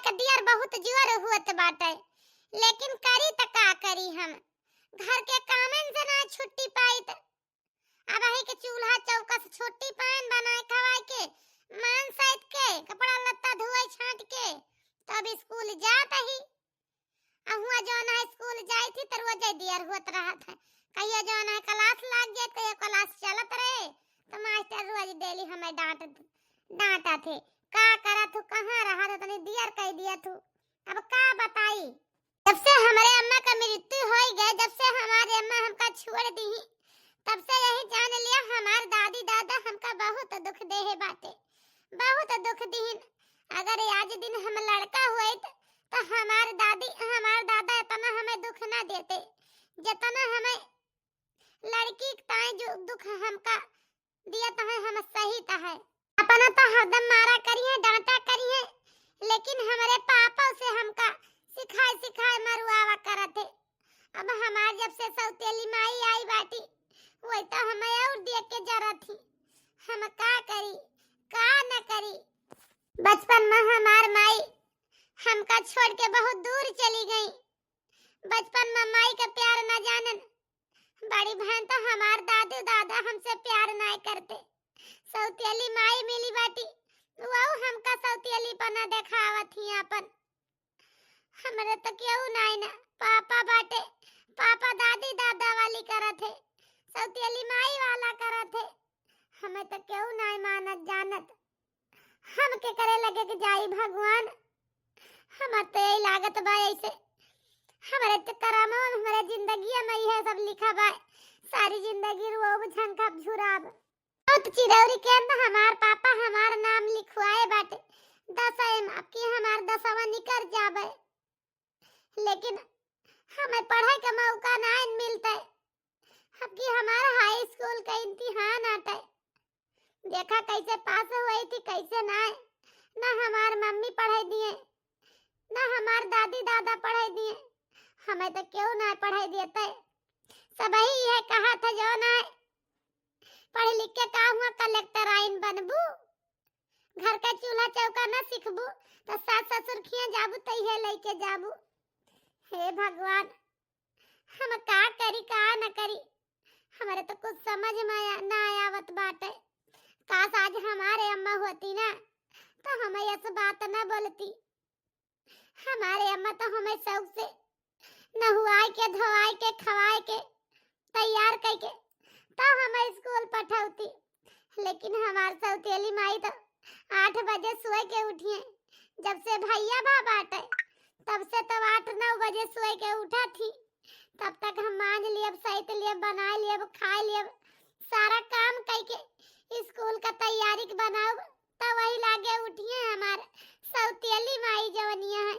के दियर बहुत जोर हुत बाटे, लेकिन करी त का करी हम। घर के कामन से ना छुट्टी पाई त अब ही के चूल्हा चौका से छुट्टी पान बनाए खवाए के मान सहित के कपड़ा लत्ता धोए छांट के तब स्कूल जात ही। अहुआ जौन है स्कूल जाई थी त रोज दियर होत रहत है। कहियो जौन है क्लास लाग जाए, कहियो क्लास चलत रहे तो मास्टर रोज डेली हमें डांटा थे। का करा तू कहां रहा तो तने दियर कह दिया तू। अब का बताई, जब से हमारे अम्मा का मृत्यु हो गए, जब से हमारे अम्मा हमका छोड़ दी, तब से यही जान लिया हमार दादी दादा हमका बहुत दुख देहे बाटे, बहुत दुख दीन। अगर आज दिन हम लड़का हुए तो हमार दादी हमार दादा इतना हमें दुख ना देते जितना हमें लड़की ताई जो दुख हमका दिया तो है। हम सही तो है अपना तो हरदम मारा करिए डांटा करिए, लेकिन हमारे पापा से हमका सिखाए मरुआवा करते। अब हमार जब से सौतेली माई आई बाटी वही तो हमें और देख के जरा थी। हम का करी का न करी। बचपन में हमार माई हमका छोड़ के बहुत दूर चली गई। बचपन में माई का प्यार न जानन, बड़ी बहन तो हमार दादू दादा हमसे प्यार नहीं करते। सौतेली माई मिली बाटी वो हमका सौतेली पना देखावत ही अपन। हमरे तो क्यों नहीं ना पापा बाटे, पापा दादी दादा वाली करत है, सौतेली माई वाला करत है। हमें तो क्यों नहीं मानत जानत। हम के करे लगे कि जाई भगवान। हमार तो यही लागत बा ऐसे हमारे तो करामा हमारे जिंदगी में यह सब लिखा बा। सारी जिंदगी रोब झंका झुराब। बहुत चिरौरी के अंदर हमार पापा हमार नाम लिखवाए बाटे 10 आपकी हमार 10वां निकल जाबे, लेकिन हमें पढ़ाई का मौका नहीं मिलता। अब हमारा हाई स्कूल का इम्तिहान आता है, देखा कैसे पास हुई थी कैसे नहीं। ना हमार मम्मी पढ़ाई दिए ना हमार दादी दादा पढ़ाई दिए। हमें तो क्यों ना पढ़ाई देते। सब ही यह कहा था जो ना पढ़ लिख के का हुआ कलेक्टर आइन बनबू, घर का चूल्हा चौका ना सीखबू तो सास ससुर खिया जाबू तो यह लेके जाबू। हे भगवान हम का करी का न करी। हमारे तो कुछ समझ में ना आवत बाटे। काश आज हमारे अम्मा होती ना तो हमें ऐसा बात ना बोलती। हमारे अम्मा तो हमें शौक से नहुआए के धोआए के खवाए के तैयार करके तो हमें स्कूल पठाती। लेकिन हमारे सौतेली माई तो 8 बजे सोए के उठिए। जब से भैया बाबा आटे तब से तो 8-9 बजे सोए के उठा थी। तब तक हम मांज लिए, सहित लिए, बना लिए, खा लिए, सारा काम करके स्कूल का तैयारी बनाओ तो वही लागे उठिए। हमारे सौतेली माई जवनिया है।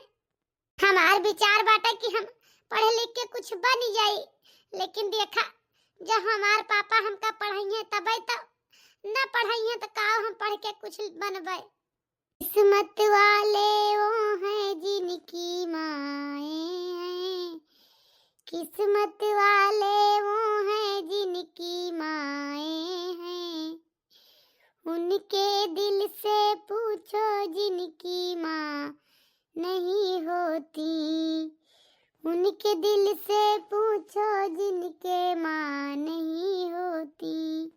हमार विचार बाटे कि हम पढ़ लिख के कुछ बन जाई, लेकिन देखा जब हमार पापा हमका पढ़ाइए तबे तो न पढ़ाइए तो का हम पढ़ के कुछ बनबे। किस्मत वाले वो हैं जिनकी माए हैं, किस्मत वाले वो हैं जिनकी माए हैं। उनके दिल से पूछो जिनकी माँ नहीं होती, उनके दिल से पूछो जिनके माँ नहीं होती।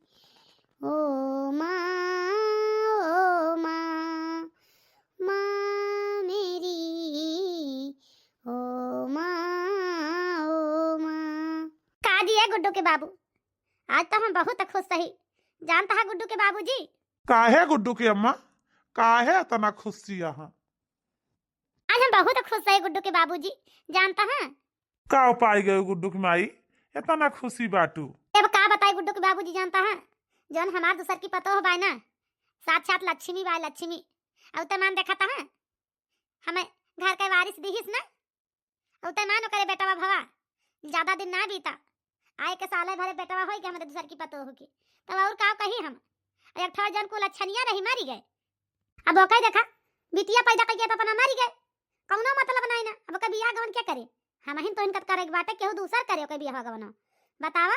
ओ माँ, ओ माँ, माँ मेरी, ओ माँ, ओ माँ। का दिए गुड्डू के बाबू, आज तो हम बहुत खुश सही। जानता है गुड्डू के बाबूजी? काहे गुड्डू की अम्मा, काहे इतना खुशी यहाँ? आज हम बहुत खुश है गुड्डू के बाबूजी। जानता है का पाई गए गुड्डू की माई इतना खुशी बाटू? अब का बताए गुड्डू के बाबूजी। जानता है जौन हमार दूसर की पतो हो बाय ना, साक्षात लक्ष्मी बाय लक्ष्मी। और तमान देखा था हमें घर के वारिस दीहिस ना, और तमान करे बेटा भवा ज्यादा दिन ना बीता आए के साले भरे बेटा होई के हमें दूसर की पतो होगी तब और का कही हम। एक ठो जन को लक्षणिया नहीं मारी गए। अब ओके देखा बिटिया पैदा कइए तो अपना मारी गए, कौनो मतलब नहीं ना। अब कभी बियाह गवन क्या करे, हम ही तो इनका करे बाटे केहू दूसर करे के बियाह गवन बतावा।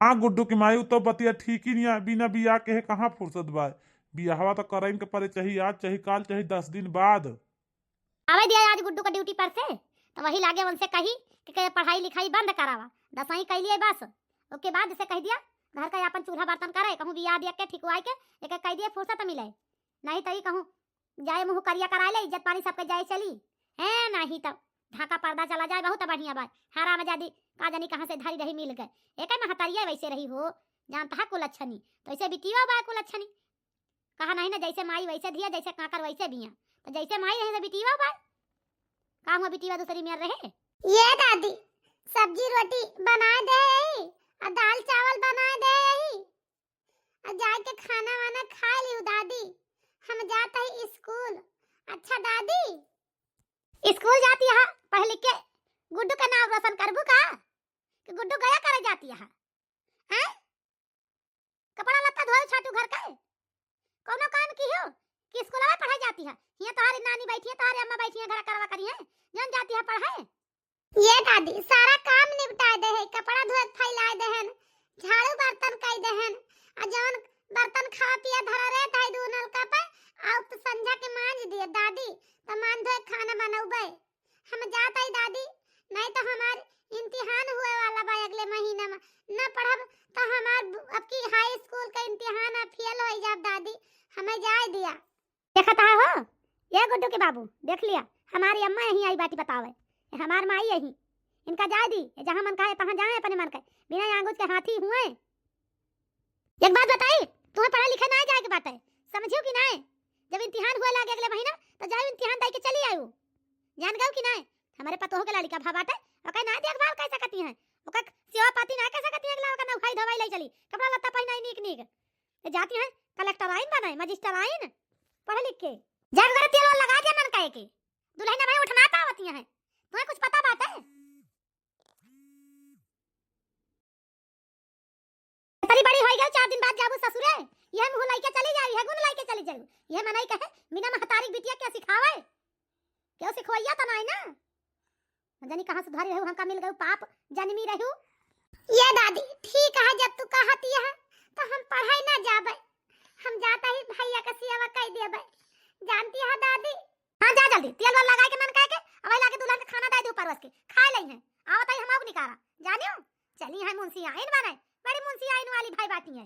हाँ गुड्डू की माई तो बतिया ठीक ही नहीं है। बिना बियाह के कहाँ फुर्सत बा। बियाहवा तो करइन के परे चाहिए आज चाहिए काल चाहिए 10 दिन बाद। आवे दिया आज गुड्डू का ड्यूटी पर से तो वही लागे उनसे कही कि पढ़ाई लिखाई बंद करावा, 10वीं कर लिए बस। उसके बाद इसे कह दिया घर का अपन चूल्हा बर्तन करे, कहूँ बिया दिया के ठिकवाई के एक कह दिए फुर्सत मिले, नहीं तरी कहूँ जाए मुँह करिया करा ले, इज्जत पानी सबके जाए चली है, नहीं तब ढाका पर्दा चला जाए बहुत बढ़िया बात। हारा में जादी का जानी कहाँ से धरी रही मिल गए, एक महतरिया वैसे रही हो जानता है कुलच्छनी, तो ऐसे बिटिया बा कुलच्छनी कहा नहीं ना, जैसे माई वैसे धिया, जैसे काकर वैसे बिया, तो जैसे माई रहे तो बिटिया बा का हुआ बिटिया दूसरी में रहे। ये दादी सब्जी रोटी बना दे और दाल चावल बना दे और जाके खाना वाना खा लियो दादी, हम जाते हैं स्कूल। अच्छा दादी स्कूल जाती है पढ़ लिख के गुड्डू का नाम रोशन करबू का कि गुड्डू गया करे जाती है हैं? कपड़ा लत्ता धोए छाटू घर का कोनो काम की हो कि स्कूल में पढ़ाई जाती है, ये तुम्हारी नानी बैठी है, तुम्हारी अम्मा बैठी है, घर करवा करी है जन जाती है पढ़ाई। ये दादी सारा काम निपटा दे है, कपड़ा धोए फैला दे है, झाड़ू बर्तन कर दे है, आ जवन बर्तन खा पिया धरा रहता है दो नलका पे आ तो संझा के मांज दिए दादी, तो मान धोए खाना बनाऊबे हम जाता ही दादी, नहीं तो हमार इम्तिहान हुए वाला बा अगले महीना में, न पढ़ब तो हमार अब की हाई स्कूल का इम्तिहान फेल हो जाब दादी, हमें जाए दिया। देखता हो ये गुड्डू के बाबू देख लिया, हमारी अम्मा यहीं आई बाटी बतावे, हमार माई यहीं, इनका जाए दी जहां मन कहे तहां जाए अपने मन के, बिना आंगूज के हाथी हुए। एक बात बताई तुम्हें पढ़ा लिखा ना जाए के बात है, समझियो कि नहीं, जब इम्तिहान हुए लागे अगले महीना तो जाओ इम्तिहान दे के चली आयो, जान गयो कि नहीं, हमारे पतोह के लड़का भा बाटे ओके ना देखभाल कैसे करती हैं, ओके सेवा पाती ना कैसे करती हैं, अगला ओके नौखाई धवाई ले चली, कपड़ा लत्ता पहनाई नीक नीक जाती हैं, कलेक्टर आइन बनाए मजिस्टर आइन पढ़ लिख के जग घर तेल लगा दिया मन कहे के दुल्हन भाई उठना पावती हैं, तुम्हें कुछ पता बात है? तरी बड़ी होई गई 4 दिन बाद जाबू ससुरे, यह मुंह लाई के चली जाई है, गुण लाई के चली जाई, यह मनाई कहे बिना महतारी बिटिया क्या सिखावे, क्यों सिखवैया त नहीं ना, जानी कहां से धरी रहू हमका मिल गयो पाप जन्मी रहू। ये दादी ठीक है जब तू कहती है तो हम पढ़ाई ना जाबे, हम जाता ही भैया का सेवा कर देबे, जानती है दादी। हां जा जल्दी तेल वाला लगा के मन कह के अब लाके दुल्हन के खाना दे दो परवस के खा लई है, आवत ही हम अब निकारा जानियो चली है मुंशी आइन बने, बड़ी मुंशी आइन वाली भाई बाटी है।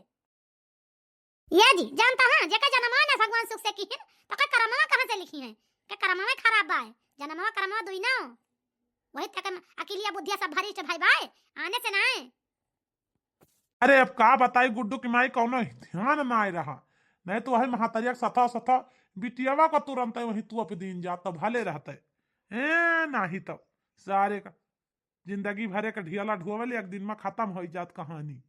ये जी जानता है जेका जन्म ना भगवान सुख से कीन तो का करमवा कहां से लिखी है, के करमवा में खराब बा है, जन्मवा करमवा दुई ना वही तक अकेलिया बुद्धिया सब भरी भाई भाई आने से ना है। अरे अब का बताई गुड्डू की माई कौनो ध्यान ना आ रहा, नहीं तो वही महातरिया सथा सथा बिटियावा को तुरंत वही तू अपने दिन जा तो भले रहते नहीं तब सारे का जिंदगी भरे का ढियाला ढुआवले एक दिन में खत्म हो जात कहानी।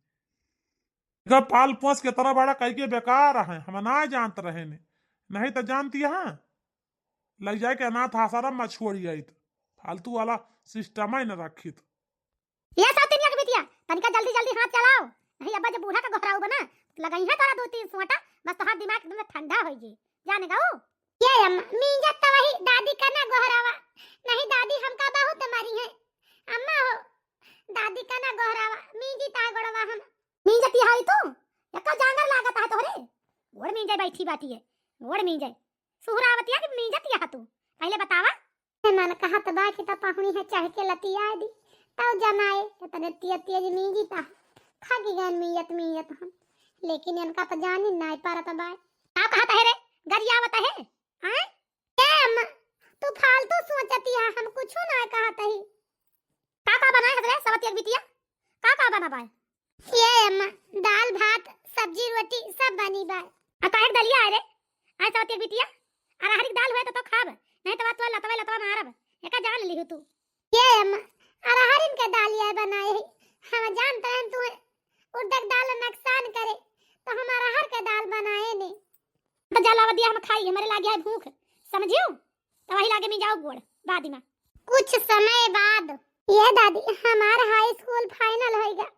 पाल पोस के तरह बड़ा कह के बेकार है, हम ना जानते रहे ने, नहीं तो जानती है लग जाए के अनाथ आश्रम में छोड़ी आई तो फालतू वाला सिस्टम ही न रखी तो। ये सब दुनिया के बिटिया तनिका जल्दी जल्दी हाथ चलाओ, नहीं अब्बा जब बूढ़ा का घोराऊ बना लगाई है तारा 2-3 सोटा बस तो हाथ दिमाग एकदम ठंडा हो जी जाने का। ये अम्मा मींजत तो वही दादी का ना गोहरावा, नहीं दादी हमका बहुत मारी है अम्मा हो, दादी का ना गोहरावा मींजी ता गोड़वा हम मींजती हाई तू यका जानर लागत है तोहरे गोड़ मींजे बैठी बाटी है, गोड़ मींजे सुहरावतिया की मींजती है तू पहले बतावा। मन कहा तो बाकी तो पाहुनी है चाह के लतिया दी तब जमाए तो तने तेज मींजी ता खागी गन मीयत हम, लेकिन इनका तो जानी नहीं पारा तो बाय आप कहता है रे गरियावत है हैं ए अम्मा तू फालतू सोचती है, हम कुछ ना कहता ही का बनाए हदरे सबत एक बिटिया का बना बाय। ये अम्मा दाल भात सब्जी रोटी सब बनी बाय, आ काहे दलिया है रे आ सबत एक बिटिया अरहर की दाल हुए तो खाब नहीं तो बात लतवा मारब एका जान ली तू। ये अम्मा अरहर के दालिया बनाए है, हम जानते हैं तू उड़द दाल नुकसान करे तो हम अरहर के दाल बनाए ने तो जलावा दिया हम खाई हमारे लागे है भूख समझियो, तो वही लागे में जाओ गोड़ बाद में कुछ समय बाद। ये दादी हमार हाई स्कूल फाइनल होएगा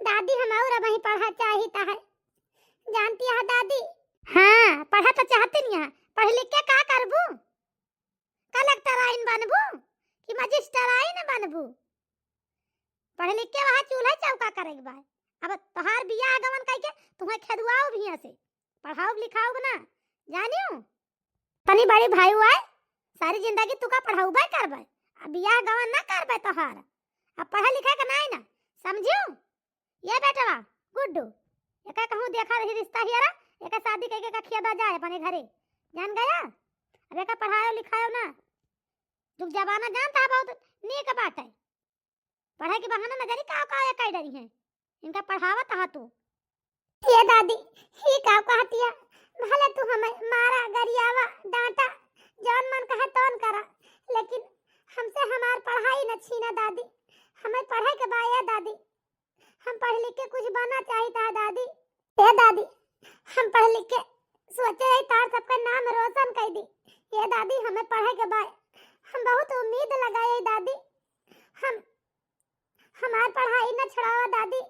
दादी, हम और वही पढ़ा चाहता है जानती है दादी। हां पढ़ा तो चाहते नहीं है, पढ़ लिख के का करबू, कलेक्टर आइन बनबू कि मजिस्टर आइन बनबू, पढ़ लिख के वहां चूल्हा चौका करेगा बा, अब तोहार बियाह गवन कह के तुम्हें खेदवाओ भी से पढ़ाओ लिखाओ ना जानियो तनी बड़े भाई हुआ सारी जिंदगी तू का पढ़ाऊबे करबे, अब बियाह गवन ना करबे तोहार। अब पढ़ा लिखा के नहीं ना, समझियो? ये बेटवा गुड्डू, एका कहूँ देखा रही रिश्ता हियारा, एका शादी करके का खिया जाए अपने घरे, जान गया? अब एका पढ़ायो लिखायो ना, जुग जमाना जानता है बहुत नीक बात है। पढ़ाई के बहाना न जरी का एका डरी है, इनका पढ़ावत हा तू। ये दादी ही का कहतिया, भले तू हमें मारा गरियावा डांटा जौन मन कहे तौन करा, लेकिन हमसे हमार पढ़ाई न छीना दादी। हमें पढ़ाई के बाया दादी, हम पढ़ लिख के कुछ बनना चाहिए दादी। ये दादी हम पढ़ लिख के सोचे है तार सबका नाम रोशन कर दी। ये दादी हमें पढ़ाई के बाय हम बहुत उम्मीद लगाए दादी, हम हमार पढ़ाई न छड़ावा दादी,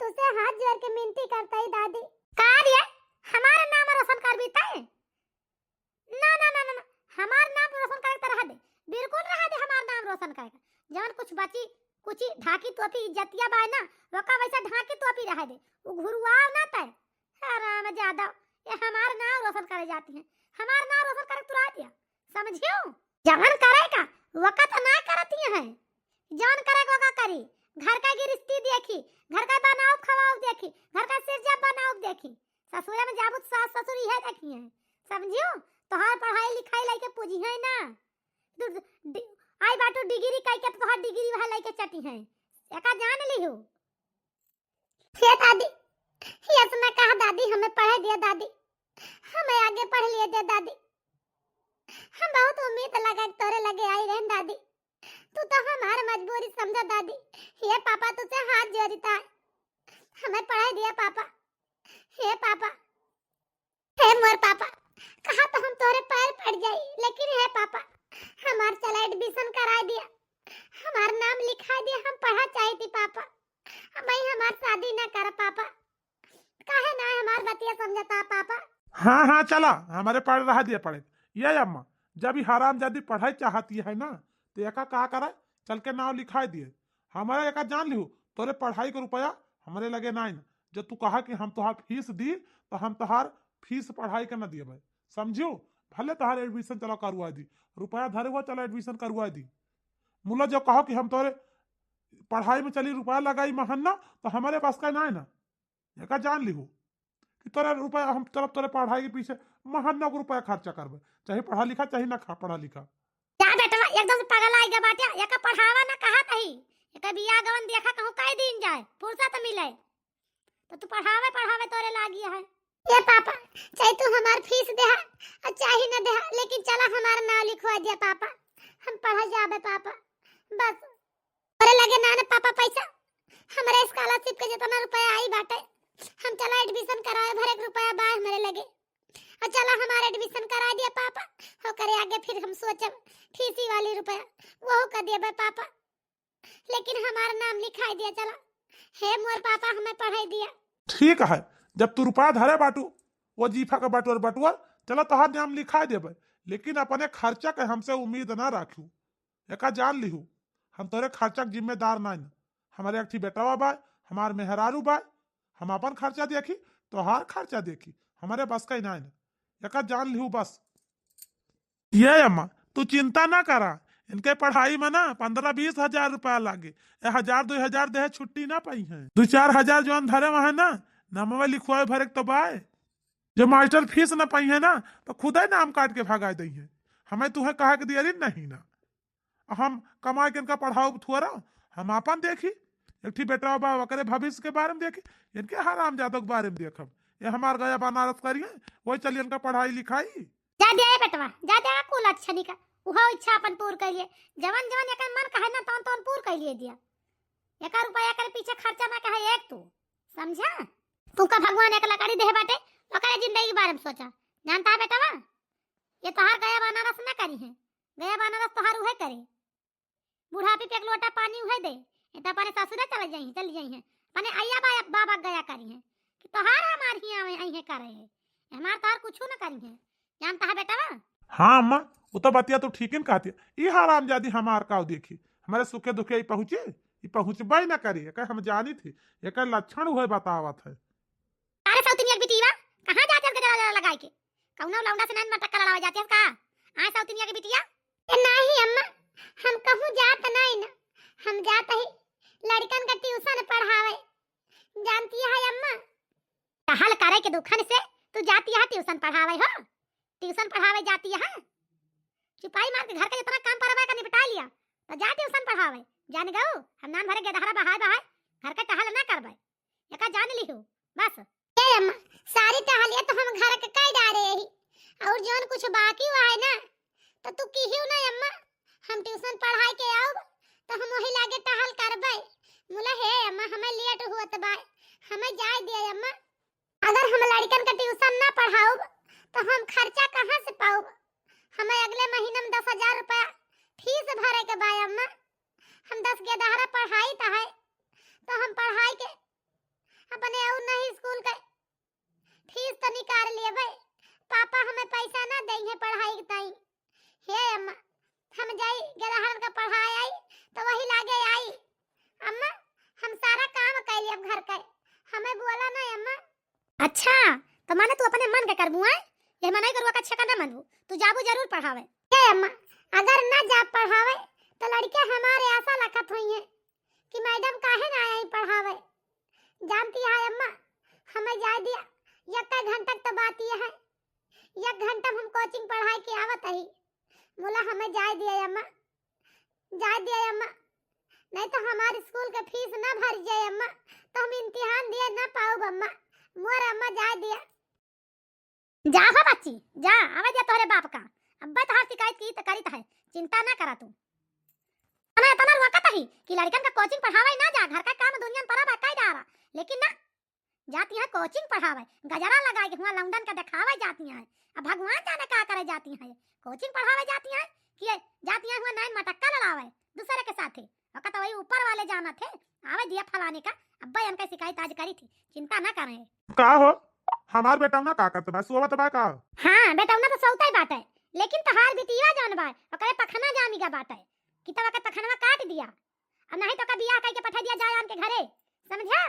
तुझसे हाथ जोड़ के मिनती करता है दादी। कार्य हमारा नाम रोशन कर बीता है ना ना ना ना, हमार नाम रोशन करे रहा दे, बिल्कुल रहा दे हमार नाम रोशन करेगा। जवन कुछ बची कुछ ढाकी टोपी इज्जतिया बाय ना, वका वैसा ढाकी टोपी रहा दे, वो घुरवाव ना तय। आराम ज्यादा ये हमार नाम रोशन करे जाती है, हमार नाम रोशन करे तुरा दिया, समझियो? जवन करेगा वका तो ना करती है, जवन करेगा वका करी। घर का गिरस्ती देखी, घर का बनाओ खवाओ देखी, घर का सिरजा बनाओ देखी, ससुरा में जाबुत सास ससुर है देखी है, समझियो? तोहार पढ़ाई लिखाई लाइके पूजी है ना, आई बाटू डिग्री कई के तोहार डिग्री वहां लाइके चटी है, एका जान लियो। हे दादी, ये सुना कहा दादी हमें पढ़ा दिया दादी, हमें आगे पढ़ लिए दे दादी, हम बहुत उम्मीद लगा तोरे लगे आई रहन दादी, तू तो हमार मजबूरी समझा दादी। ये पापा तुझसे हाथ जोड़ता है, हमें पढ़ा दिया पापा। हे पापा, हे मोर पापा, कहा तो हम तोरे पैर पड़ जाई, लेकिन हे पापा हमार चला एडमिशन करा दिया, हमार नाम लिखा दिया, हम पढ़ा चाहिए थी पापा, हमें हमार शादी ना कर पापा, काहे ना हमार बतिया समझता पापा। हाँ हाँ चला हमारे पढ़ रहा दिया पढ़े। ये अम्मा जब ही हराम जादी पढ़ाई चाहती है ना, तो एका का करे चल के नाम लिखा दिए, हमारे एका जान लिहू तोरे पढ़ाई के रुपया हमारे लगे ना, जब तू कहा कि हम तोहार फीस दी तो हम तोहार फीस पढ़ाई के ना दिए भाई, समझियो? भले तोहार एडमिशन चलो करवा दी, रुपया धरे हुआ चलो एडमिशन करवा दी, मुला जो कहो कि हम तोरे पढ़ाई में चली रुपया लगाई महन्ना, तो हमारे पास का ना है ना, एका जान लिहू कि तोरे रुपया हम तरफ तोरे पढ़ाई के पीछे महन्ना को रुपया खर्चा करबे, चाहे पढ़ा लिखा चाहे ना पढ़ा लिखा। जा बेटा एकदम से पागल आई गे बाटिया, एका पढ़ावा ना कहा तही, एका बियाह गवन देखा कहूं कई दिन जाए फुर्सत मिले, तो तू पढ़ावे पढ़ावे तोरे लागी है। ये पापा चाहे तू हमार फीस दे और चाहे न दे, लेकिन चला हमारा नाम लिखवा दिया पापा, हम पढ़ा जाबे पापा, बस तोरे लगे ना पापा पैसा, हमारे स्कॉलरशिप के जितना रुपया आई बाटे, हम चला एडमिशन कराए भरे एक रुपया बा हमारे लगे, और चला हमारा एडमिशन करा दिया पापा, हो करे आगे फिर हम सोचब फीसी वाली रुपया वो कर दिया बे पापा, लेकिन हमारा नाम लिखा दिया चला। हे मोर पापा हमें पढ़ाई दिया। ठीक है, जब तू रुपया धरे बाटू वो जीफा का बटुअर बटुअर चलो तोहार नाम लिखा देबे, लेकिन अपने खर्चा के हमसे उम्मीद ना रखू, एका जान लिहू हम तोरे खर्चा के जिम्मेदार ना, हमारे एक बेटवा बा, हमार मेहरारू बा, हम अपन खर्चा देखी तोहार खर्चा देखी, हमारे बस का ही ना, एका जान लिहू बस। ये अम्मा तू चिंता ना करा, इनके पढ़ाई में ना 15-20 हजार रुपया लागे, 1000-2000 दे छुट्टी ना पाई है, 2-4 हजार जो धरे वहां ना नामवा लिखवाए भरे तो बाय, जो मास्टर फीस ना पाई है ना तो खुद ही नाम काट के भगा दी है, हमें तुम्हें कहा के दिया नहीं ना, हम कमा के इनका पढ़ाओ थोड़ा हम अपन देखी, एक बेटा बा वकरे भविष्य के बारे में देखी, इनके हराम जादव के बारे में देखब, ये हमार गया बनारस करिए वही चलिए इनका पढ़ाई लिखाई। जा दे बेटवा जा दे कुल अच्छा निका, उहा इच्छा अपन पूर कर लिए, जवन जवन एकर मन कहे ना तौन तौन पूर कर लिए दिया, एका रुपया करे पीछे खर्चा ना कहे एक तू समझा, तू का भगवान एक लकड़ी दे बाटे, ओकरे जिंदगी के बारे में सोचा, जानता है बेटवा? ये तोहार गया बनारस ना करी है, गया बनारस तोहार उहे करे, बुढ़ापी पे एक लोटा पानी उहे दे, इतना पानी ससुरे चल जाई है, पानी आया बाबा गया करी है, कि तोहार हमार ही आई है करे है, हमार तोहार कुछ ना करी है, जानता है बेटवा? हाँ अम्मा वो तो बतिया तो ठीक ही कहती है, ये हराम जादी हमार का देखी हमारे सुखे दुखे पहुंचे, पहुंचबे ना करी, हम जानी थी एक लक्षण हुए बतावत है। अरे सौतनी एक बिटीवा कहां जा चल के जरा लगाई के कौनो लौंडा से नैन मटक लड़ावा जाते का, आ साउथनिया के बिटिया। नहीं अम्मा, हम कहूँ जात नहीं ना, हम जात ही लड़कन का ट्यूशन पढ़ावे। जानती है अम्मा, टहल करे के दुखन से तू जाती है ट्यूशन पढ़ावे हो, ट्यूशन पढ़ावे जाती है। चुपाई मार के घर का जितना काम परवा का निपटा लिया तो जा ट्यूशन पढ़ावे। जान गओ हम नाम भरे गदहरा बहाय बहाय घर का टहल ना करबे, एका जान लिहु बस। ए अम्मा, सारी टहलिया तो हम घर के कई डारे ही, और जोन कुछ बाकी हुआ है ना तो तू किहियो ना अम्मा, हम ट्यूशन पढ़ाई के आओ तो हम वही लागे टहल करबे। मुला हे अम्मा, हमें लेट हुत बा, हमें जाय दे अम्मा। अगर हम लड़कन का ट्यूशन ना पढ़ाओ तो हम खर्चा कहां से पाओ? हमें अगले महीने में 10,000 रुपया फीस भरे के बा अम्मा। हम 10 गदहरा पढ़ाई त है तो हम पढ़ाई के अपने और नहीं स्कूल के फीस तो निकाल लेबे। पापा हमें पैसा ना देंगे पढ़ाई ताई। हे अम्मा, हम जाई गदहर का पढ़ाई आई तो वही लागे आई अम्मा। हम सारा काम कैली अब घर का, हमें बोला ना अम्मा। अच्छा तो माने तू अपने मन के करबू है, ये मनाई करवा का छका ना मनबू, तू जाबू जरूर पढ़ावे। हे अम्मा, अगर ना जा पढ़ावे तो लड़के हमारे आशा रखत हुई हैं कि मैडम काहे ना आई पढ़ावे। जानती है अम्मा, हमें जा दिया एक घंटा तो बात ये है, 1 घंटा हम कोचिंग पढ़ाई के आवत ही। बोला हमें जा दिया अम्मा, जा दिया अम्मा, नहीं तो हमारे स्कूल के फीस ना भर जाए अम्मा तो हम इम्तिहान दिए ना पाओ अम्मा। मोर अम्मा जा दिया। जा हो बच्ची जा, आवे दिया तोरे बाप का, अब्बा तहार शिकायत की तो करी है, चिंता ना करा तू। हमें इतना वक्त ही कि लड़कन का कोचिंग पढ़ावे ना जा, घर का काम दुनिया में पड़ा काई डारा, लेकिन ना जाती है कोचिंग पढ़ावे, गजरा लगाए के हुआ लौंडन का दिखावे जाती है। अब भगवान जाने का करे जाती है, कोचिंग पढ़ावे जाती है कि जाती है हुआ नाइन मटक्का लड़ावे दूसरे के साथ। वक्त वही ऊपर वाले जाना थे, आवे दिया फलाने का, अब्बा इनका शिकायत आज करी थी, चिंता ना करें। का हो हमार बेटा ना का करते बा सुवा तबा का? हाँ बेटा उना तो सौता ही बात है, लेकिन तहार बिटिया जान बा ओकरे पखना जामी का बात है कि तवा के पखनवा काट दिया, अब नहीं तो का बियाह कह के पठा दिया जाए आन के घरे, समझा?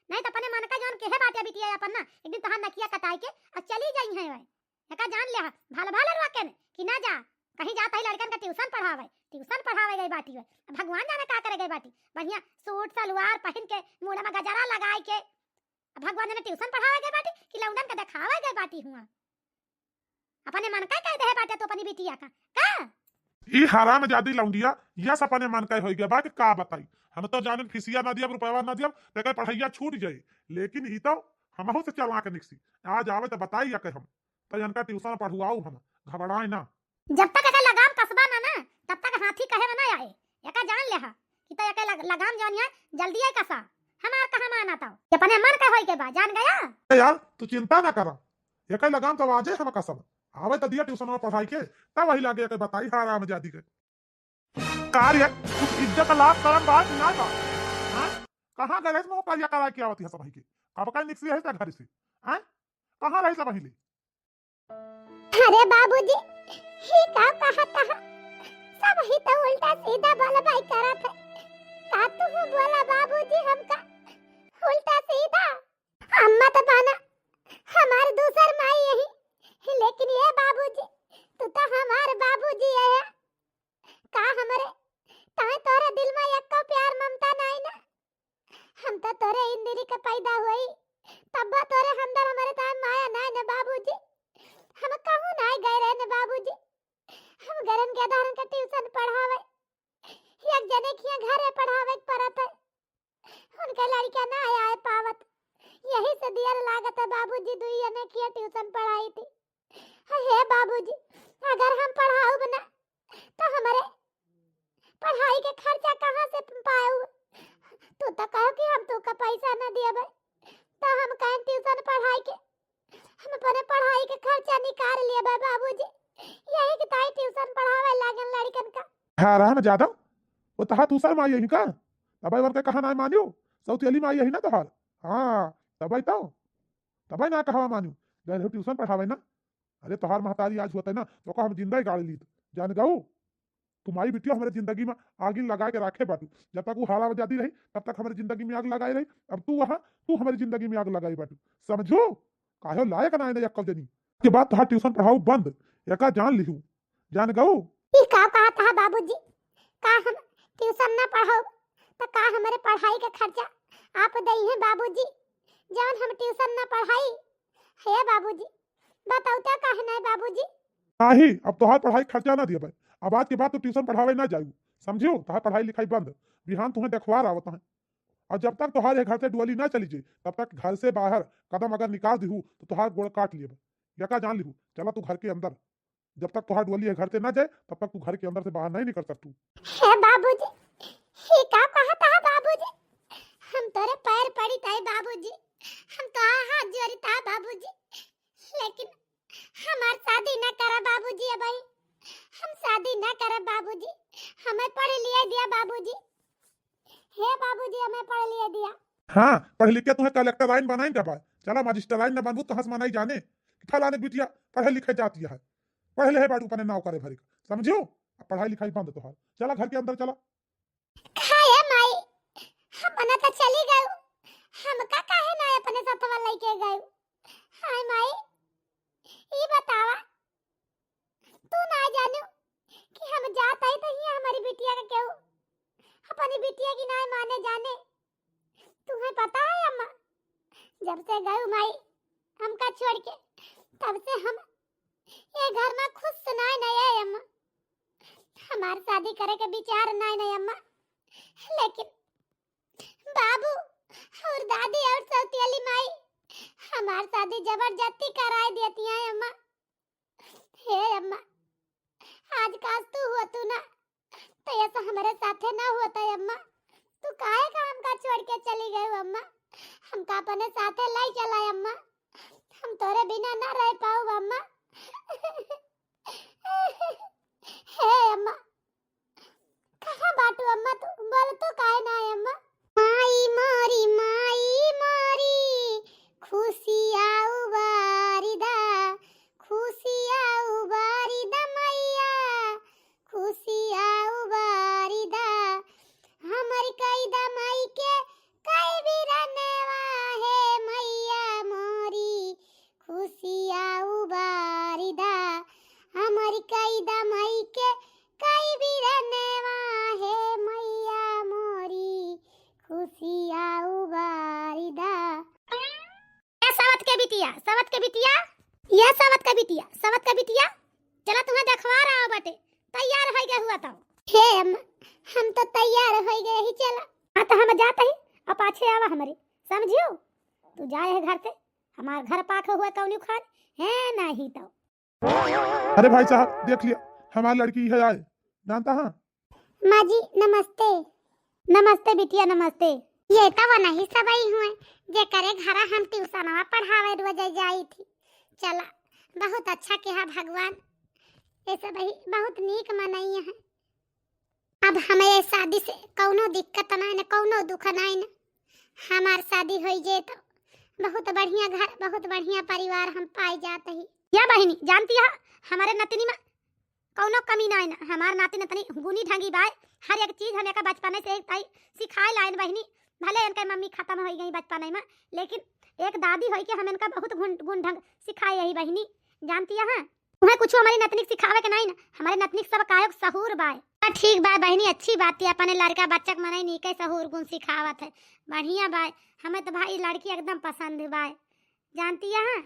नहीं तो अपने मन का जान के है बात है बिटिया अपन ना, एक दिन तहार नकिया कटाई के और चली जाई है वे, एका जान ले भाल भाल रवा के कि ना जा कहीं जाता ही लड़कन का ट्यूशन पढ़ावे गई बाटी वे। भगवान जाने का करे गई बाटी, बढ़िया सूट सलवार पहन के मुंह में गजरा लगाई के भगवान ने ट्यूशन पढ़ावे गए बाटी कि लौंडन का दिखावे गए बाटी हुआ। अपने मन का कह दे बाटे तो अपनी बिटिया का ई हराम जादी लौंडिया यस अपने मन का होई गया बा कि का बताई। हम तो जाने फीसिया ना दिया रुपया ना दिया लेकर पढ़ाइया छूट जाए, लेकिन ई तो हमहु से चला के निकसी आज आवे तो बताई या हम तो इनका ट्यूशन पढ़वाऊ, हम घबराए ना। जब तक एका लगाम कसबा ना तब तक हाथी कहे ना आए, एका जान ले कि तो एका लगाम जानिया जल्दी आई कसा हमार कहां माना था अपने मन का होई के बा, जान गया? यार तू चिंता ना करा, एक लगाम तो आजे हम कसम आवे तो दिया ट्यूशन में पढ़ाई के तब वही लागे के बताई हराम जादी के कार्य कुछ इज्जत लाभ करम बात ना बा। हां कहां गए मो कार्य करा के आवत है सब के अब का निकसी है घर से हां कहां रही सब पहले? अरे बाबूजी ही का कहता है सब ही तो उल्टा सीधा बोला भाई करा था का तू हो बोला बाबूजी हमका उल्टा सीधा। अम्मा तो बाना हमारे दूसर माई यही, लेकिन ये बाबूजी तू तो हमारे बाबूजी है का हमारे ताए तोरे दिल में एक को प्यार ममता नहीं ना। हम तो तोरे इंदिरी के पैदा हुई तब तोरे अंदर हमारे ताए माया नहीं ना बाबूजी। हम कहूं नहीं गए रहे ना बाबूजी, हम गरन के आधार का ट्यूशन पढ़ावे एक जने की घरे पढ़ावे परत है, उनके लड़का ना आया है पावत, यही से देर लागत है बाबूजी दुई जने की ट्यूशन पढ़ाई थी। हे बाबूजी अगर हम पढ़ाऊ ना तो हमारे पढ़ाई के खर्चा कहां से पाऊ? तू तो कहो कि हम तो का पैसा ना देबे तो हम कहीं ट्यूशन पढ़ाई के हम अपने पढ़ाई के खर्चा निकाल लेबे बाबूजी, यही के ताई ट्यूशन पढ़ावे लागन लड़कन का। हराम जादव वो तहा दूसर माई यही का तबाई वर के कहा ना मानियो सौती अली माई यही ना तोहार। हां तबाई ना कहा मानियो गए ट्यूशन पढ़ावे ना। अरे तोहार महतारी आज होता है ना तो का हम जिंदा ही गाड़ ली जान गाऊ तुम्हारी बिटिया हमारे जिंदगी में आग लगा के रखे बाटू, जब तक वो हाला जाती रही तब तक हमारी जिंदगी में आग लगाई रही, अब तू हमारी जिंदगी में आग लगाई बाटू, समझो काहे लायक ना है यक्कल देनी के बाद तोहार ट्यूशन पढ़ाऊ बंद एका जान लिहू जान गऊ। ई का कहता है बाबूजी, का हम ट्यूशन ना पढ़ाओ तो का हमारे पढ़ाई का खर्चा आप दई हैं बाबूजी, जौन हम ट्यूशन ना पढ़ाई है बाबूजी, बताओ तो काहे नहीं बाबूजी। नाही, अब तोहार पढ़ाई खर्चा ना दिया भाई। अब आज के बाद तो ट्यूशन पढ़ावे ना जाऊ, समझियो। तोहार पढ़ाई लिखाई बंद। बिहान तुम्हें देखवार आवत है, और जब तक तोहार घर से डुअली ना चली जी, तब तक घर से बाहर कदम अगर निकाल दीहू तो तोहार गोड़ काट लिए। यका जान लीहू, चला तू घर के अंदर। जब तक तोहार डुअली घर से ना जाए तब तक तू घर के अंदर से बाहर नहीं निकल सकतू। हे बाबूजी, ही का कहता है बाबूजी, हम तोरे पैर पड़ी ताई बाबूजी, हम तो हाथ जोड़ी ता बाबूजी, लेकिन हमार शादी ना करा बाबूजी। अब भाई हम शादी ना करा बाबूजी, हमें पढ़ लिया दिया बाबूजी, हे बाबूजी हमें पढ़ लिया दिया। हाँ, पढ़ लिख के तुम्हें कलेक्टर लाइन बनाई क्या भाई? चला मजिस्टर लाइन न बनबू तो हंस मनाई जाने कि फलाने बिटिया पढ़े लिखे जाती है, पढ़ ले बाटू पने नाव करे भरी, समझियो। अब पढ़ाई लिखाई बंद तो है, चला घर के अंदर चला। खाया माई, हम मना तो चली गए, हम का काहे ना अपने साथवा लेके गए। हाय माई, ई बतावा तू ना जानू कि हम जात आई तो ही हमारी बिटिया का केहू अपनी बिटिया की ना माने जाने। तुम्हें पता है अम्मा, जब से गए माई हमका छोड़ के, तब से हम ये घर में खुश सुनाई नहीं है अम्मा। हमार शादी करे के विचार नहीं अम्मा, लेकिन बाबू और दादी और सौतेली माई हमार शादी जबरदस्ती कराई देती हैं अम्मा। हे अम्मा, आज काश तू हुआ तू ना तो ऐसा हमारे साथे ना होता है अम्मा। तू काहे काम का छोड़ के चली गई हो अम्मा, हम का अपने साथे लाई चलाए अम्मा, हम तोरे बिना ना रह पाऊ अम्मा। हे अम्मा, कहाँ बाटू अम्मा, तू बोल तो काहे ना है अम्मा। माई मोरी खुशिया उबारिदा, खुशिया उबारिदा मैया, खुशिया उबारिदा, हमर कैदा माई के कई बिरनवा है मैया मोरी, खुशिया उबारिदा, हमर कैदा माई के कई बिरनवा है मैया मोरी, खुशिया उबारिदा। ए सवत के बिटिया, सवत के बिटिया, ये सवत का बिटिया, सवत का बिटिया, चला तुम्हें देखवा रहा हो बटे, तैयार हो गए हुआ तो। हे अम्मा, हम तो तैयार हो गए ही, चला। हाँ तो हम जाते ही, अब पाछे आवा हमारे, समझियो। तू जाए है घर से, हमार घर पाख हुआ कौनी खान है नहीं तो। अरे भाई साहब देख लिया, हमारी लड़की है आए, जानता हाँ। माँ जी नमस्ते। नमस्ते बिटिया नमस्ते। ये तो वो नहीं सब आई हुए जे करे घरा हम ट्यूशनवा पढ़ावे रोज जाई थी। चला बहुत अच्छा किया भगवान, ऐसे भाई बहुत नीक मनैया है। अब हमें शादी से कौनो दिक्कत ना न कौनो दुख ना न, हमार शादी हो जे तो बहुत बढ़िया घर बहुत बढ़िया परिवार हम पाई जाते ही। या बहनी जानती है हमारे नतनी में कौनो कमी ना है, हमार नाती नतनी गुनी ढंगी बाय, हर एक चीज हमें का बचपने से एक सिखाए लाइन बहनी। भले इनके मम्मी खत्म हो गई बचपने में, लेकिन एक दादी होई के हम इनका बहुत गुण ढंग सिखाए यही बहनी, जानती है। तुम्हें कुछ हमारी नतनिक सिखावे के नहीं ना, हमारे नतनिक सब कायक सहूर बाय। ठीक बाय बहनी, अच्छी बात है, अपने लड़का बच्चा के मने नीके सहूर गुण सिखावत है, बढ़िया बाय। हमें तो भाई लड़की एकदम पसंद है बाय, जानती है।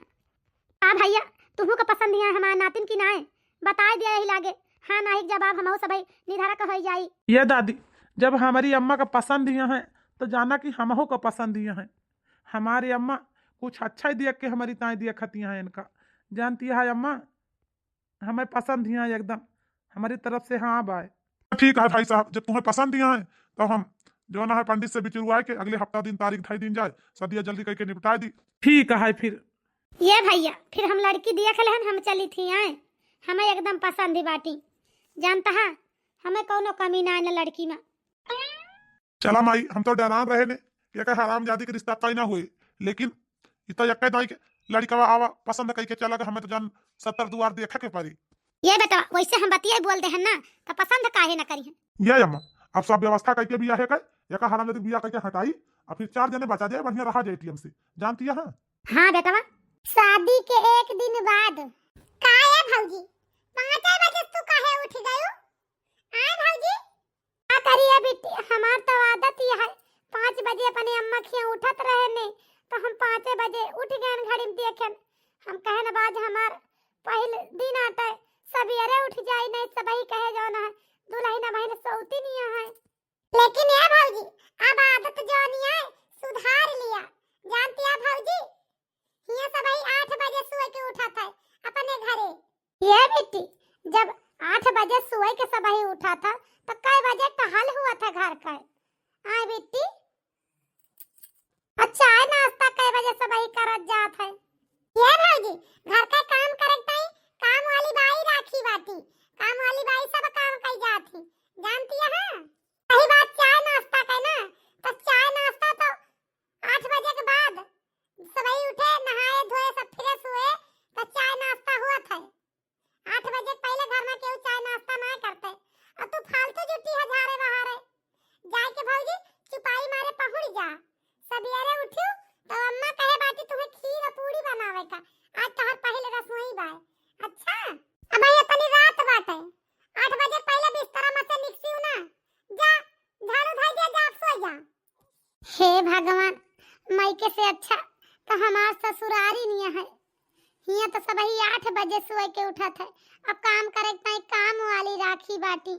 हाँ भैया तुम्हू को पसंद है हमारे नातिन की ना है, बता दिया यही लागे। हाँ नहीं जवाब हम सब निधारा का हो जाई। ये दादी जब हमारी अम्मा का पसंद दिया है तो जाना कि हमहू को पसंद दिया है। हमारी अम्मा कुछ अच्छा ही दिया के हमारी ताई दिया खती है इनका, जानती है अम्मा हमें पसंद दिया है एकदम हमारी तरफ से। हाँ बाय ठीक है भाई साहब, जब तुम्हें पसंद दिया है तो हम जो ना है पंडित से बिचरवाए के अगले हफ्ता दिन तारीख ढाई दिन जाए, सदिया जल्दी करके निपटा दी। ठीक है फिर ये भैया फिर हम लड़की दिया खले हम चली थी आए, हमें एकदम पसंद ही बाटी, जानता है हमें कौनो कमी ना है लड़की में। चला माई हम तो डरान रहे ने कि हराम जादी के रिश्ता तय ना हुए, लेकिन इतना यक्का दाई के लड़का आवा पसंद करके चला गया, हमें तो जान 70 दुआर देखा के पारी। ये बेटा वैसे हम बतिया बोलते हैं ना तो पसंद काहे ना करी है। ये अम्मा अब सब व्यवस्था करके बिया है कर यका हराम जादी बिया करके हटाई और फिर 4 जने बचा जाए, बढ़िया रहा जाए एटीएम से, जानती है। हाँ बेटा शादी के एक दिन बाद काहे भौजी 5 बजे तू उठ जाए नहीं सब ही कहे जाओ ना दुल्हन बहन सौती नहीं है। लेकिन ये भौजी अब आदत जो नहीं है सुधार लिया। जानती है भौजी ये सब ही 8 बजे सोए के उठा था अपने घरे। ये बेटी जब 8 बजे सोए के सब ही उठा था तो कई बजे टहल हुआ था घर का। आए बेटी अच्छा है नाश्ता कई बजे सब ही करत जात है। ये भौजी घर का काम करत है काम वाली बाई राखी बाटी। काम वाली बाई सब काम कई जाती जानती है। सही बात चाय नाश्ता का ना तो चाय नाश्ता तो 8 बजे के बाद सभी उठे नहाए धोए सब फ्रेश हुए तो चाय नाश्ता हुआ था। 8 बजे पहले घर में केहू चाय नाश्ता नहीं करते। अब तू फालतू जुटी है झारे बहारे जाए के भौजी चुपाई मारे पहुंच जा। सवेरे उठियो तो अम्मा कहे बाटी तुम्हें खीर और पूरी बनावे का आज तोहर पहले रसोई बाय। अच्छा अब ये तनी रात बाटे 8 बजे पहले बिस्तर में से निकसियो ना जा झाड़ू धाई दे जा सो जा। हे भगवान मायके से अच्छा तो हमार ससुरारी नहीं है। हिया तो सब ही 8 बजे सोए के उठा था। अब काम करे ताई काम वाली राखी बाटी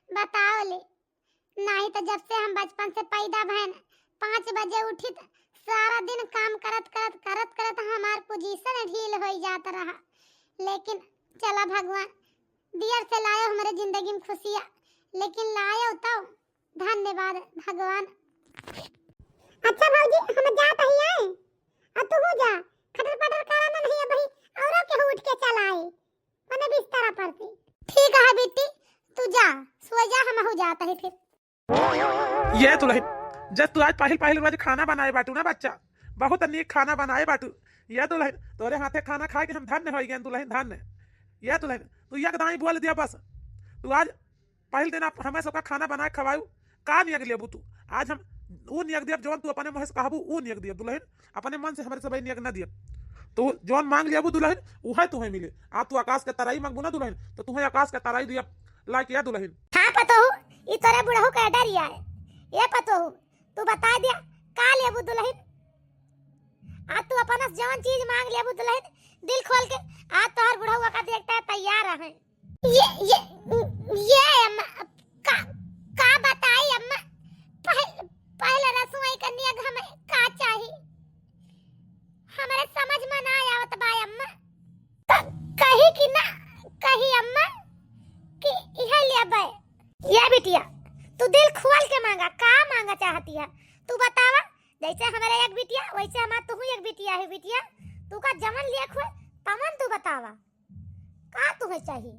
बताओ ले। नहीं तो जब से हम बचपन से पैदा भैन 5 बजे उठी तो सारा दिन काम करत हमार पोजीशन ढील हो जाता रहा। लेकिन चला भगवान दियर से लायो हमारे जिंदगी में खुशियाँ लेकिन लायो तो धन्यवाद भगवान। अच्छा भौजी हम जात ही आए अब तू हो जा खटर पटर कराना नहीं है भाई औरों के उठ के चल आए मने बिस्तर पर से। ठीक है बेटी तू जा सो जा हम हो जाता है फिर। ये दुल्हन जब तू आज पहल रोज खाना बनाए बाटू ना बच्चा बहुत अनेक खाना बनाए बाटू। ये दुल्हन तोरे हाथे खाना खा के हम धन्य हो गए दुल्हन धन्य। ये दुल्हन तू एक दाई बोल दिया बस तू आज पहले दिन हमें सबका खाना बनाए खवाऊ का नियग लेबू तू। आज हम वो नियग दिया जौन तू अपने मुँह से कहबू वो नियग दिया दुल्हन अपने मन से हमारे सब नियग ना दिया तो जौन मांग लिया दुल्हन वह तुम्हें मिले। आज तू आकाश के तराई मांगबू ना दुल्हन तो तुम्हें आकाश के तराई दिया ला के दुल्हन। हाँ पतो हूँ ये तोरे बुढ़ऊ का डरिया है। ये पतो हूँ तू बता दिया का लेबू दुल्हन। आज तू अपना जौन चीज मांग लेबू दुल्हन दिल खोल के आज तोहर बुढ़ऊ का देखता है तैयार है। ये अम्मा का बताई अम्मा पहले रसोई करनी है हमें का चाहिए हमारे समझ में ना आवत बा अम्मा। कही कि ना कही अम्मा कि इहे लेबे। ये बिटिया तू दिल खोल के मांगा का मांगा चाहती है तू बतावा। जैसे हमारे एक बिटिया वैसे हमार तू एक बिटिया है। बिटिया तू का जमन लिया खुए तमन तू बतावा का तुम्हें चाहिए।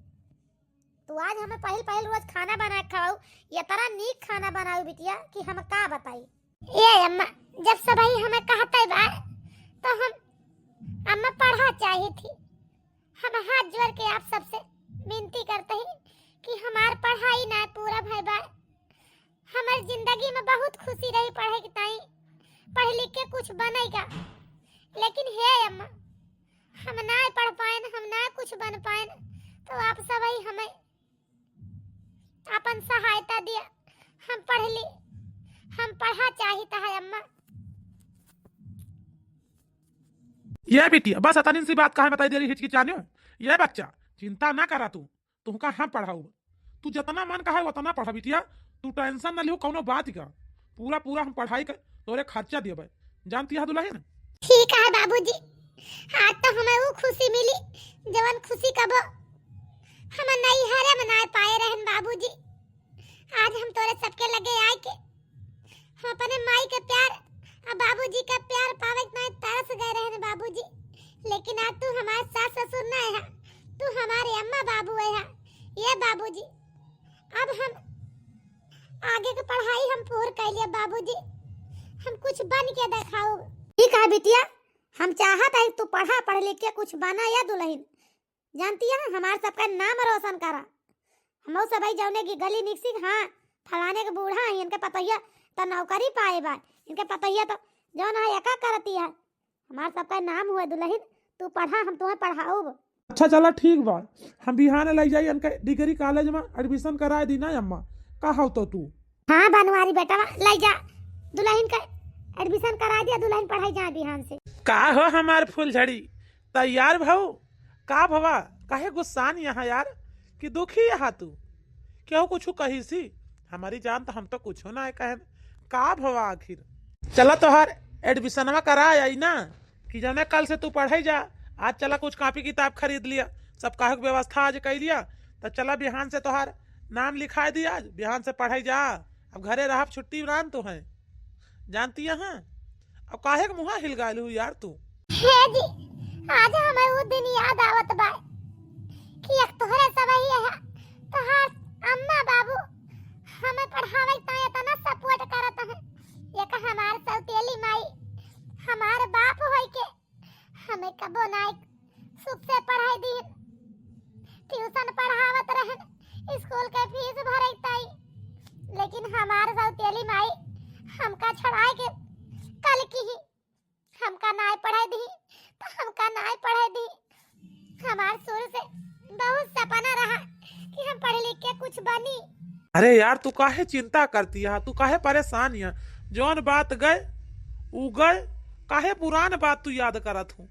तू आज हमें पहल रोज खाना बना के खवाऊ ये तरह नीक खाना बनाऊ बिटिया कि हम का बताई। ये अम्मा जब सभी हमें कहते बा तो हम अम्मा पढ़ा चाहिए थी। हम हाथ जोड़ के आप सबसे विनती करते हैं कि हमार पढ़ाई ना पूरा भय बा। हमारी जिंदगी में बहुत खुशी रही पढ़े की ताई पढ़ लिख के कुछ बनेगा। लेकिन हे अम्मा हम ना पढ़ पाए हम ना कुछ बन पाए तो आप सब ही हमें अपन सहायता दिया हम पढ़ ली हम पढ़ा चाहता है अम्मा। ये बिटिया बस अतनी सी बात कहा बताई दे रही हिचकिचाने ये बच्चा चिंता ना करा तू तुमका हम पढ़ाऊ तू जितना मन कहा उतना पढ़ा बिटिया तू टेंशन ना लियो कौनो बात का पूरा हम पढ़ाई कर तोरे खर्चा दिए जानती है दुल्हन। ठीक है बाबूजी आज तो हमें वो खुशी मिली जवन खुशी कब हम नहीं हरे मनाए पाए रहन बाबूजी। आज हम तोरे सबके लगे आए के हम अपने माई के प्यार और बाबूजी का प्यार पावे में तरस गए रहन बाबूजी। लेकिन आज तू हमारे सास ससुर ना है तू हमारे अम्मा बाबू है। ये बाबूजी अब हम आगे की पढ़ाई हम पूर्ण कर लिया बाबूजी हम कुछ बन के दिखाओ। ठीक है बिटिया हम चाहत है तू पढ़ लिख के कुछ बना या दुल्हन। जानती है हमारे सबका नाम रोशन करा। हम सब जौने की गली निकसी हाँ फलाने के बूढ़ा है इनके पतैया तो नौकरी पाए बा इनके पतैया तो जौन है एका करती है। हमारे सबका नाम हुआ दुल्हन तू पढ़ा हम तुम्हें पढ़ाऊ। अच्छा चला ठीक बा हम बिहान ले जाई इनके डिग्री कॉलेज में एडमिशन कराए दी ना अम्मा कहा तो तू। हाँ बनवारी बेटा ले जा दुल्हन का एडमिशन करा दिया दुल्हन पढ़ाई जा बिहान से। का हो हमार फूलझड़ी तैयार भाऊ का भवा काहे गुस्सान यहाँ यार कि दुखी है तू क्यों कुछ कही सी हमारी जान तो हम तो कुछ ना है कहन का भवा आखिर चला तोहार एडमिशनवा करा आई ना कि जने कल से तू पढ़ाई जा आज चला कुछ कॉपी किताब खरीद लिया सब काहे के व्यवस्था आज कर लिया तो चला बिहान से तोहार नाम लिखा दिया आज बिहान से पढ़ाई जा अब घरे रहा छुट्टी रान तो है जानती है हाँ? अब काहे के मुँह हिल गायल हुई यार तू हे जी आज हमें वो दिन याद आवत बा कि एक तोहरे सब ही है तोहार अम्मा बाबू हमें पढ़ावे ता इतना सपोर्ट करत है एक हमार सौतेली माई हमारे बाप होई के हमें कबो नाई सुख से पढ़ाई दी ट्यूशन पढ़ावत रहन स्कूल के फीस भरई ताई लेकिन हमार सौतेली माई हमका छड़ाई के कल की ही हमका नाई पढ़ाई दी तो हमका नाई पढ़ाई दी हमार शुरू से बहुत सपना रहा कि हम पढ़ लिख के कुछ बनी अरे यार तू काहे चिंता करती है तू काहे परेशान है जौन बात गए उ गए काहे पुरान बात तू याद करत हूँ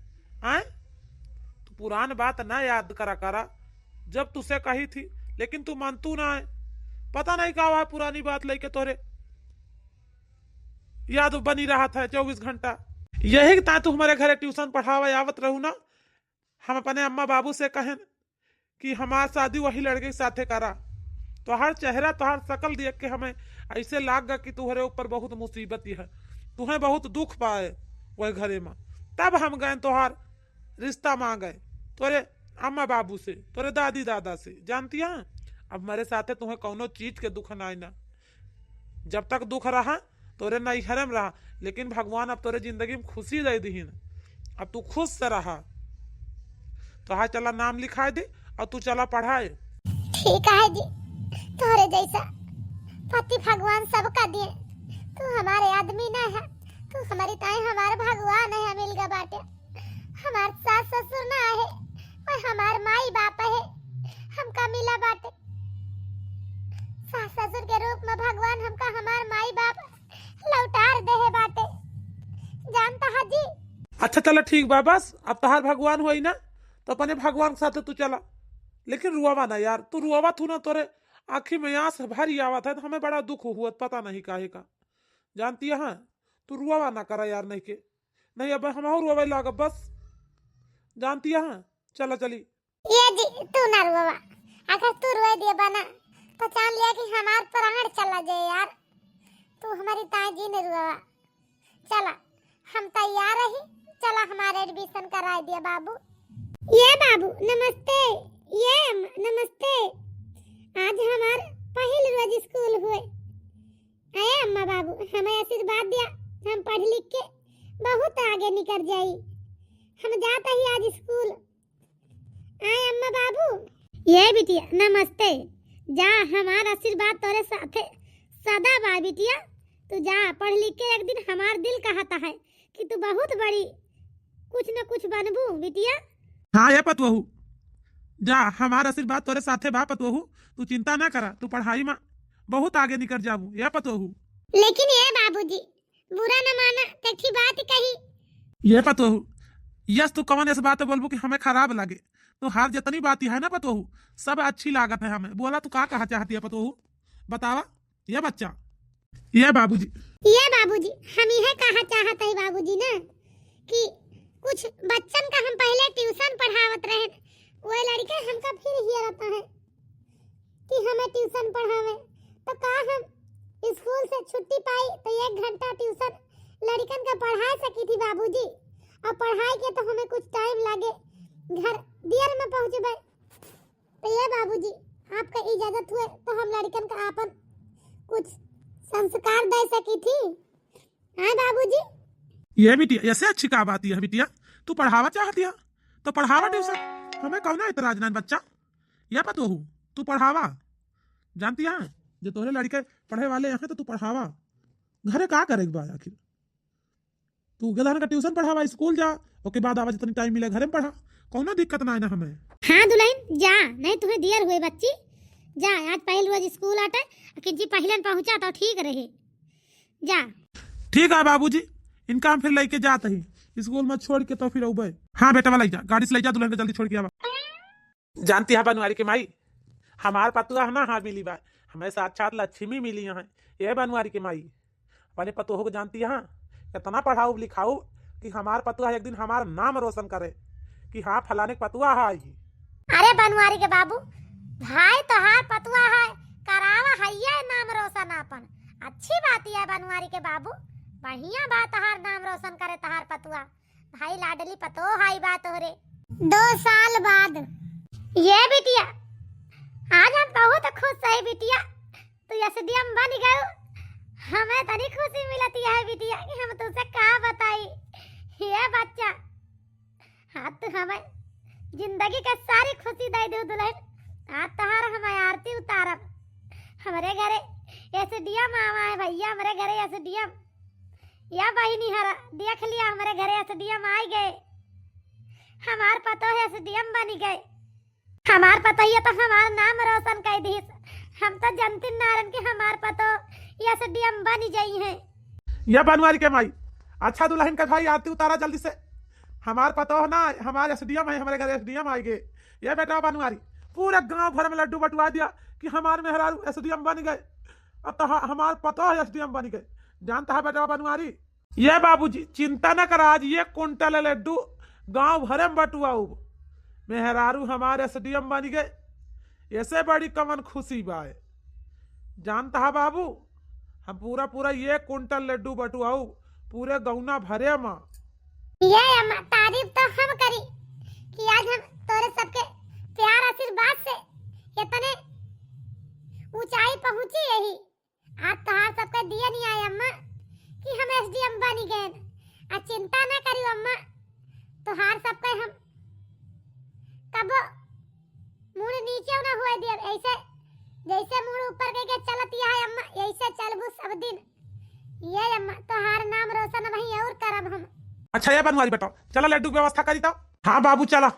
आए तू पुरान बात ना याद करा जब तुझसे कही थी लेकिन तू मानतू ना है पता नहीं क्या हुआ पुरानी बात लेके तोरे याद बनी रहा था 24 घंटा यही ता तू हमारे घरे ट्यूशन पढ़ावा आवत रहू ना हम अपने अम्मा बाबू से कहें कि हमार शादी वही लड़के के साथे करा तो हर चेहरा तो हर शकल देख के हमें ऐसे लाग कि तुम्हारे ऊपर बहुत मुसीबत है तुम्हें बहुत दुख पाए वह घरे में तब हम गए तोहार रिश्ता मांगे तोरे अम्मा बाबू से तोरे दादी दादा से जानती है अब हमारे साथे तुम्हें कोनो चीज के दुख ना ना जब तक दुख रहा तोरे नैहरे में रहा लेकिन भगवान अब तोरे जिंदगी में खुशी दे दी अब तू खुश से रहा तो हाँ चला नाम लिखा दे और तू चला पढ़ाए ठीक है जी तोरे जैसा पति भगवान सबका दिए तू हमारे आदमी ना है तू हमारी ताई हमारे भगवान है मिल गया बाटे हमार सास ससुर ना है और हमार माई बाप है हमका मिला बाटे सास ससुर के रूप में भगवान हमका हमार माई बाप लौटार दे है बाटे जानता है जी अच्छा चलो ठीक बा बस अब तहार भगवान हुई ना तो अपने भगवान के साथ तू चला लेकिन रुआवा ना यार तू रुआवा थू ना तोरे आँखी में आंस भारी आवत है तो हमें बड़ा दुख हुआ पता नहीं काहे का जानती है हाँ? तू रुआवा ना करा यार नहीं के नहीं अब हम और रुआवे लाग बस जानती है हाँ? चला चली ये जी तू ना रुआ अगर तू रुआ दिया बना तो जान लिया कि हमार प्राण चला जाए यार तू हमारी ताई जी ने रुआ चला हम तैयार रही चला हमारे एडमिशन करा दिया बाबू ये बाबू नमस्ते ये नमस्ते आज हमार पहली रोज स्कूल हुए आए अम्मा बाबू हमें आशीर्वाद दिया हम पढ़ लिख के बहुत आगे निकल जाई हम जाता ही आज स्कूल आए अम्मा बाबू ये बिटिया नमस्ते जा हमारा आशीर्वाद तोरे साथे सदा बा बिटिया तू जा पढ़ लिख के एक दिन हमार दिल कहता है कि तू बहुत बड़ी कुछ न कुछ बनबू बिटिया हाँ ये पतवहू जा हमारा आशीर्वाद तोरे साथे बा पतवहू तू चिंता ना करा तू पढ़ाई में बहुत आगे निकल जाबू ये पतवहू लेकिन ये बाबूजी बुरा न माना तेरी बात कही ये पतवहू यस तू कवन ऐसे बात बोलबू कि हमें खराब लगे तो हर जितनी बात है ना पतवहू सब अच्छी लागत है हमें बोला तू का कहा चाहती है पतवहू बतावा ये बच्चा ये बाबूजी हम यह कहा चाहते हैं बाबूजी ना कि कुछ बच्चन का हम पहले ट्यूशन पढ़ावत रहे वो लड़के हमका फिर ही रहता है कि हमें ट्यूशन पढ़ावे तो का हम स्कूल से छुट्टी पाई तो 1 घंटा ट्यूशन लड़कन का पढ़ा सकी थी बाबूजी और पढ़ाई के तो हमें कुछ टाइम लगे घर देर में पहुंचे तो ये बाबूजी आपका इजाजत हुए तो हम लड़कन का आपन कुछ संस्कार दे सकी थी हाँ बाबूजी ये बिटिया ऐसे अच्छी का बात है बिटिया तू पढ़ावा चाहती है तो पढ़ावा ट्यूशन हमें कौन इतराज नहीं बच्चा या पतवहू तू पढ़ावा जानती है जो तोरे लड़के पढ़े वाले हैं तो तू पढ़ावा घरे का करेगी बा आखिर तू गलहन का ट्यूशन पढ़ावा स्कूल जा ओके बाद आवा जितनी टाइम मिले घरे में पढ़ा कौनो दिक्कत ना है ना हमें हाँ दुल्हन जा नहीं तुम्हें देर हुए बच्ची जा आज पहले रोज स्कूल आटे कि जी पहले पहुंचा तो ठीक रहे जा ठीक है बाबूजी इनका हम फिर लेके जाते ही स्कूल में छोड़ के तो फिर उबे हाँ बेटा वाला जा गाड़ी से ले जा दुल्हन को जल्दी छोड़ के आवा जानती है बनवारी के माई हमार पतुआ है ना हाँ बिली बा, हमें साक्षात लक्ष्मी मिली है। ये बनवारी के माई अपने पतोह को जानती है इतना पढ़ाऊ लिखाऊ कि हमार पतुआ एक दिन हमारा नाम रोशन करे कि हाँ फलाने के पतुआ है। अरे बनवारी के बाबू, भाई तोहार पतुआ है, करावा हैया नाम रोशन अपन। अच्छी बात है बनवारी के बाबू, बढ़िया बात तोहार नाम रोशन करे तोहार पतुआ। भाई लाडली पतो हाई बात हो रे। 2 साल बाद ये बिटिया आज हम बहुत खुश है बिटिया, तू एसडीएम बन गयो। हमें तनी खुशी मिलती है बिटिया कि हम तुझसे का बताई। ये बच्चा हाँ तू हमें जिंदगी का सारी खुशी दे दो दुल्हन। आज तहार हमें आरती उतारब। हमारे घरे एसडीएम आवा है भैया, हमारे घरे एसडीएम या बहिनी हरा देख लिया, हमारे घरे एसडीएम आ गए। हमार पतो है एसडीएम बन गए। हमार पतो ये तो हमार नाम रोशन कर दी। हम तो जनती नारायण के हमार पतो एसडीएम बन गई है। यह बनवारी के माई अच्छा दुल्हन का भाई आरती उतारा जल्दी से। हमार पतो ना हमारे एसडीएम है, हमारे घर एसडीएम आए गए। ये बेटा बनवारी पूरे गांव भर में लड्डू बटवा दिया कि हमारे मेहरारू एसडीएम बन गए। अब तो हमार पतो है एसडीएम बन गए। जानता है बेटा बनवारी, ये बाबूजी चिंता न कर, आज ये कुंटल लड्डू गांव भर में बटुआऊ। मेहरारू हमारे एसडीएम बन गए, ऐसे बड़ी कमन खुशी बाए। जानता है बाबू, हम पूरा ये कुंटल लड्डू बटुआऊ पूरे गौना भरे माँ। ये अम्मा तारीफ तो हम करी कि आज हम तोरे सबके प्यार आशीर्वाद से इतने ऊंचाई पहुंची यही। आज तोहार सबके दिया नहीं आए अम्मा कि हम एसडीएम बन गए। आ चिंता ना करियो अम्मा, तोहार सबके हम कब मुड़ नीचे ना हुए दिया। ऐसे जैसे मुड़ ऊपर के चलत है अम्मा, ऐसे चलबू सब दिन। ये अम्मा तोहार नाम रोशन वही और करब हम। अच्छा ये बनवारी बताओ, चला लड्डू की व्यवस्था करी था। हाँ बाबू चला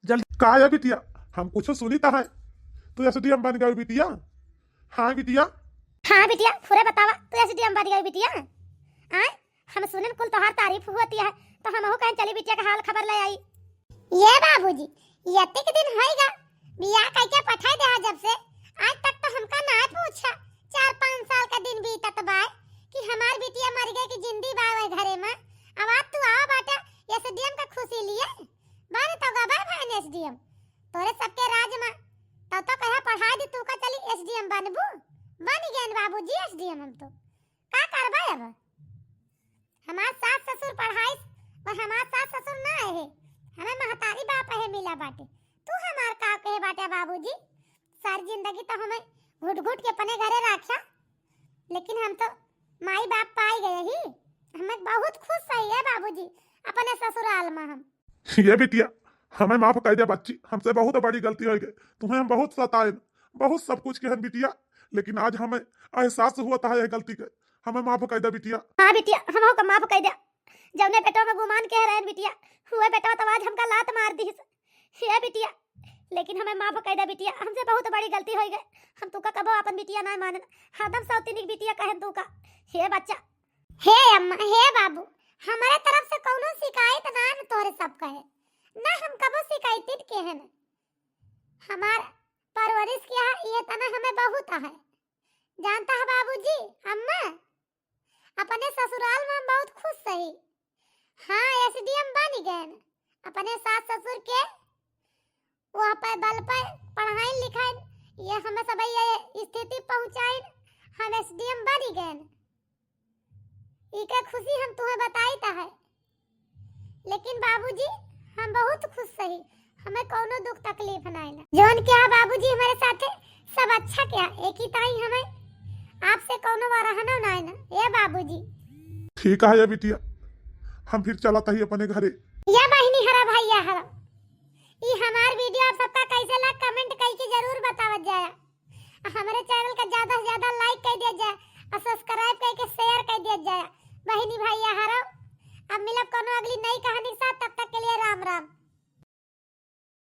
जल्दी। का है बिटिया, हम कुछ सुनीता है तू एसडीएम बन गई बिटिया। हाँ बिटिया। हाँ बिटिया पूरे बतावा, तू एसडीएम बन गई बिटिया। आए हम सुनन कुल तोहार तारीफ होती है तो हम हो कहीं चली बिटिया का हाल खबर ले आई। ये बाबूजी यति के दिन होएगा बियाह करके पठाई दे। जब से आज तक तो हमका ना पूछा। 4-5 साल का दिन बीतत बा कि हमार बिटिया मर गई कि जिंदी बावे घरे में। अब आज तू आओ बाटा एसडीएम का खुशी लिए बन तो गबा भाई एसडीएम तोरे सबके राज में। तो कहा पढ़ाई दी तू का चली एसडीएम बनबू। बन गए बाबूजी एसडीएम। हम तो का करबा अब। हमार सास ससुर पढ़ाई और हमार सास ससुर ना है, हमें महतारी बाप है मिला बाटे। तू हमार का कहे बाटे बाबूजी। सारी जिंदगी तो हमें घुट घुट के अपने घरे रखा, लेकिन हम तो माई बाप पाई गए ही। हमें बहुत खुश है बाबूजी अपने ससुराल में। हम ये बिटिया हमें माफ कर दे बच्ची, हमसे बहुत बड़ी गलती हो गई। तुम्हें हम बहुत सताए, बहुत सब कुछ कहे बिटिया, लेकिन आज हमें एहसास हुआ था ये गलती के। हमें माफ कर दे बिटिया। हाँ बिटिया हम हो माफ कर दे। जवने बेटो में गुमान कह रहे हैं बिटिया हुए बेटा तो आज हमका लात मार दी है बिटिया, लेकिन हमें माफ कर दे बिटिया। हमसे बहुत बड़ी गलती हो गई। हम तू का कबो अपन बिटिया ना मानन, हरदम सौतीनी बिटिया कहे तू का। हे बच्चा हे अम्मा हे बाबू, हमारे तरफ से कोनो शिकायत ना न तोरे सब कहे ना। हम कबो शिकायत के हैं। हमार परवरिश किया ये तना हमें बहुत है। जानता है बाबूजी अम्मा अपने ससुराल में हम बहुत खुश सही। हाँ एसडीएम बन गए अपने सास ससुर के वहाँ पर बल पर पढ़ाई लिखाई, ये हमें सब ये स्थिति पहुँचाई। हम एसडीएम बन गए, इके खुशी हम तुम्हें बताई ता है। लेकिन बाबूजी हम बहुत खुश सही, हमें कोनो दुख तकलीफ ना है। जोन क्या बाबूजी हमारे साथ सब अच्छा क्या एक ही ताई हमें आपसे कोनो बार रहना ना है ना। ये बाबूजी ठीक है ये बिटिया, हम फिर चलाता ही अपने घरे। या बहिनी हरा भैया हरा ये हमार वीडियो आप सबका कैसे लगा कमेंट करके जरूर बतावत जाए। हमारे चैनल का ज्यादा से ज्यादा लाइक कर दिया जाए और सब्सक्राइब करके शेयर कर दिया जाए। बहिनी भैया हरा अब मिलब कोनो अगली नई कहानी के साथ, तब तक के लिए राम राम।